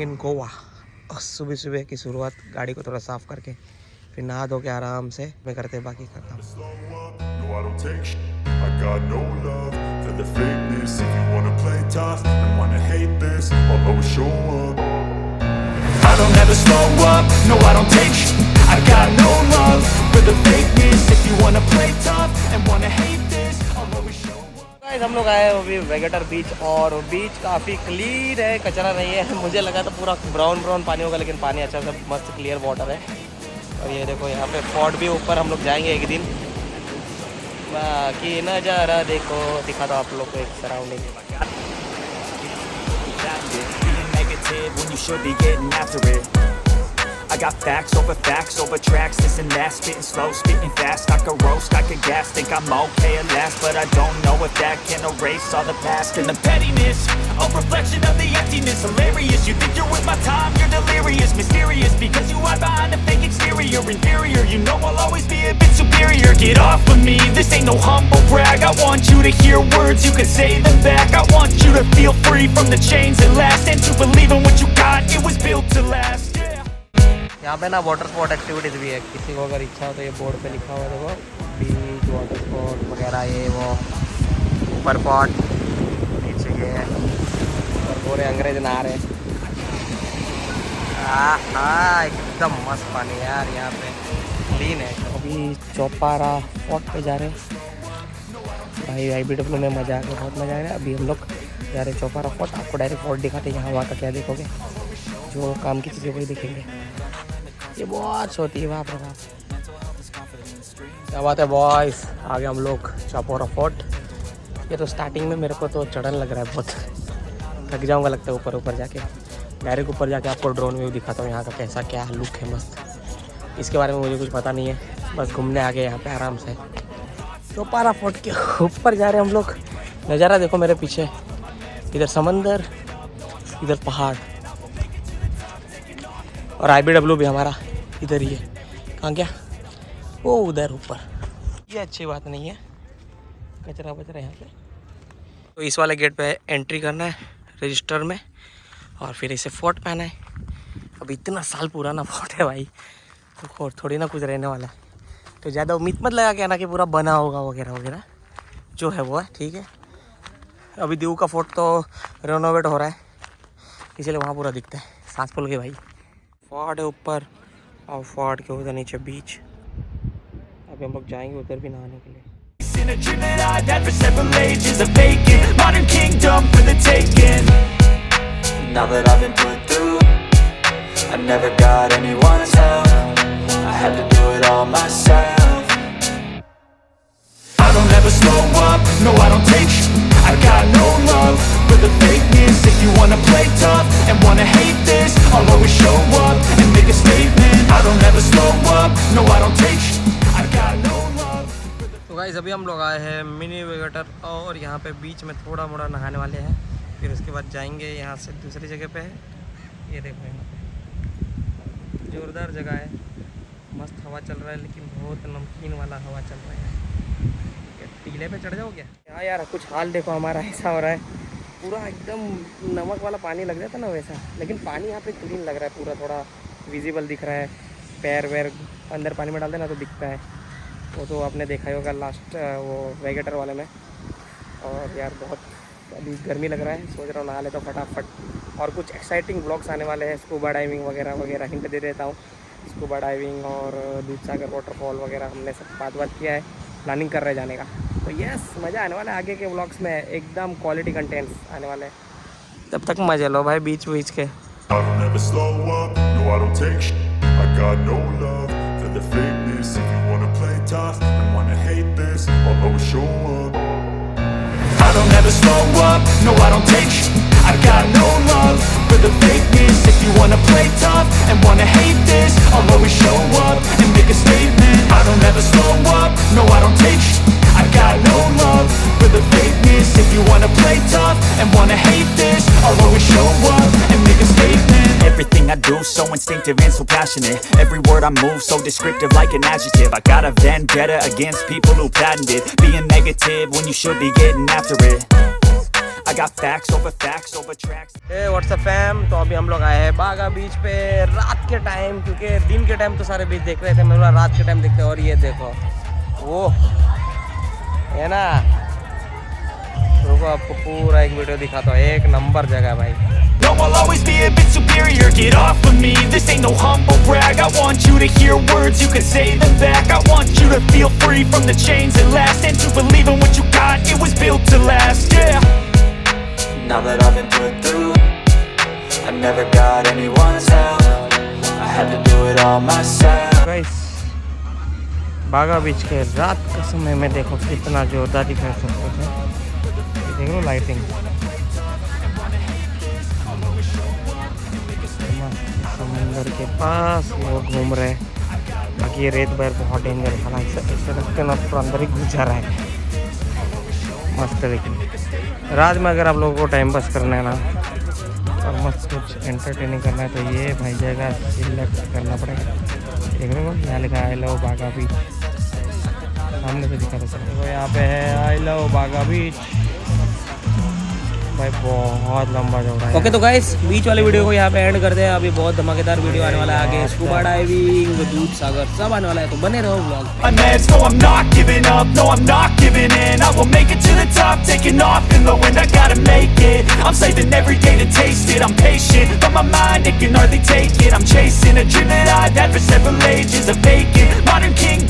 इन गोवा। सुबह सुबह की शुरुआत गाड़ी को थोड़ा साफ करके फिर नहा धो के आराम से मैं करते बाकी का काम। हम लोग आए अभी वेगेटर बीच और बीच काफ़ी क्लीन है, कचरा नहीं है। मुझे लगा था पूरा ब्राउन ब्राउन पानी होगा, लेकिन पानी अच्छा सा मस्त क्लियर वाटर है। और ये देखो यहाँ पे फोर्ट भी ऊपर हम लोग जाएंगे एक दिन। बाकी नज़ारा देखो, दिखा दो आप लोग को एक surrounding. I got facts over tracks, this and that, spitting slow, spitting fast. I could roast, I could gas, think I'm okay at last, but I don't know if that can erase all the past and the pettiness. A reflection of the emptiness, hilarious. You think you're with my time, you're delirious, mysterious, because you hide behind a fake exterior, inferior. You know I'll always be a bit superior. Get off of me, this ain't no humble brag. I want you to hear words, you can say them back. I want you to feel free from the chains that last, and to believe in what you got, it was built to last. यहाँ पे ना water sport activities भी है, किसी को अगर इच्छा हो तो ये बोर्ड पे लिखा हुआ है देखो, बीच वाटर स्पोर्ट वगैरह, ये वो ऊपर पॉट, नीचे ये और पूरे अंग्रेज नहा रहे। हाँ एकदम मस्त पानी यार, यहाँ पे क्लीन है। अभी चौपारा फोर्ट पे जा रहे हैं भाई, IBW में मज़ा आ गया, बहुत मज़ा आ रहा है। अभी हम लोग जा रहे हैं चौपारा फोर्ट। आपको डायरेक्ट फोर्ट दिखाते हैं, यहाँ वहाँ का क्या देखोगे, जो काम की चीज़ें वही दिखेंगे। ये बहुत छोटी है, बाप रे बाप, क्या बात है बॉयस। आगे हम लोग चापोरा फोर्ट। ये तो स्टार्टिंग में मेरे को तो चढ़न लग रहा है, बहुत थक जाऊंगा लगता है ऊपर ऊपर जाके। डायरेक्ट ऊपर जाके आपको ड्रोन व्यू दिखाता हूँ यहाँ का कैसा क्या लुक है मस्त। इसके बारे में मुझे कुछ पता नहीं है, बस घूमने आ गए यहाँ पे आराम से। चापोरा फोर्ट के ऊपर जा रहे हैं हम लोग। नज़ारा देखो मेरे पीछे, इधर समंदर, इधर पहाड़, और IBW भी हमारा इधर ही है। कहाँ गया वो, उधर ऊपर। ये अच्छी बात नहीं है, कचरा बचरा यहाँ पे। तो इस वाले गेट पे एंट्री करना है रजिस्टर में, और फिर इसे फोर्ट पहना है। अब इतना साल पुराना फोर्ट है भाई, तो थोड़ी ना कुछ रहने वाला है, तो ज़्यादा उम्मीद मत लगा के आना कि पूरा बना होगा वगैरह वगैरह। जो है वो है, ठीक है। अभी दीव का फोर्ट तो रेनोवेट हो रहा है, इसलिए वहाँ पूरा दिखता है। सांस फूल गई भाई। फोर्ट है ऊपर और फोर्ट के उधर नीचे बीच। अभी हम लोग जाएंगे उधर भी नहाने के लिए। I got no love for the fakeness. If you wanna play tough and wanna hate this, I'll always show up and make a statement. I don't ever slow up, no I don't take I got no love. तो guys अभी हम लोग आए हैं mini Vagator, और यहाँ पे बीच में थोड़ा मोड़ा नहाने वाले हैं। फिर उसके बाद जाएंगे यहाँ से दूसरी जगह पे है। ये देखो यहाँ पे जोरदार जगह है, मस्त हवा चल रहा है, लेकिन बहुत नमकीन वाला हवा चल रहा है। टीले पे चढ़ जाओ क्या? हाँ यार, कुछ हाल देखो हमारा ऐसा हो रहा है, पूरा एकदम नमक वाला पानी लग जाता ना वैसा, लेकिन पानी यहाँ पे क्लीन लग रहा है, पूरा थोड़ा विजिबल दिख रहा है। पैर वैर अंदर पानी में डाल देना तो दिखता है, वो तो आपने देखा ही होगा लास्ट वो वेगेटर वाले में। और यार बहुत अभी गर्मी लग रहा है, सोच रहा हूँ नहा ले तो फटाफट। और कुछ एक्साइटिंग ब्लॉग्स आने वाले हैं, स्कूबा डाइविंग वगैरह वगैरह, हिंट दे देता हूँ। स्कूबा डाइविंग और दूधसागर वाटरफॉल वगैरह हमने सब बात किया है, प्लानिंग कर रहे जाने का। तो यस, मज़ा आने वाला है आगे के व्लॉग्स में, एकदम क्वालिटी कंटेंट्स आने वाले हैं। तब तक मजे लो भाई बीच बीच के। I don't ever slow up, no I don't take I got no love for the fakeness. If you wanna play tough and wanna hate this, I'll always show up and make a statement. I don't ever slow up, no I don't take I got no love for the fakeness. If you wanna play tough and wanna hate this, I'll always show up and make a statement. Everything I do so instinctive and so passionate. Every word I move so descriptive like an adjective. I got a vendetta against people who patented being negative when you should be getting after it. I got facts over tracks. Hey WhatsApp fam, तो अभी हम लोग आए हैं बागा बीच पे रात के टाइम, क्योंकि दिन के टाइम तो सारे बीच देख रहे थे, मैं बोला रात के टाइम देखते हैं। और ये देखो वो है ना, रुको आपको पूरा एक वीडियो दिखाता हूँ, एक नंबर जगह भाई। No, I'll always be a bit superior, get off of me. This ain't no humble brag. I want you to hear words, you can say them back. I want you to feel free from the chains that last, and to believe in what you got, it was built to last, yeah. Now that I've been put through, I never got anyone's help, I had to do it all myself. Guys, बागा बीच के रात के समय में देखो कितना जोरदार दिख रहा है सब कुछ है। ये देख लो लाइटिंग, समंदर के पास लोग घूम रहे हैं। बाकी ये रेत बैर बहुत डेंजर है, हालांकि ऐसे लगते ना पूरा अंदर ही घुस जा रहा है। मस्त है लेकिन रात में अगर आप लोगों को टाइम पास करना है ना और मस्त कुछ एंटरटेनिंग करना है तो ये भाई जगह सिलेक्ट करना पड़ेगा। देख रहे हो यहाँ लिखा है आई लव बागा बीच, सामने से दिखा रहा है। यहाँ पे है आई लव बागा बीच भाई, बहुत लंबा चौड़ा है। ओके तो गाइस, बीच वाले वीडियो को यहाँ पे एंड करते हैं। अभी बहुत धमाकेदार वीडियो आने वाला है आगे, स्कूबा डाइविंग, दूध सागर सब आने वाला है, तो बने रहो vlog. My meds, no I'm not giving up, no I'm not giving in. I will make it to the top, taking off in the wind, I gotta make it. I'm saving every day to taste it, I'm patient, but my mind, it can hardly take it. I'm chasing a dream that I've had for several ages, a vacant modern king.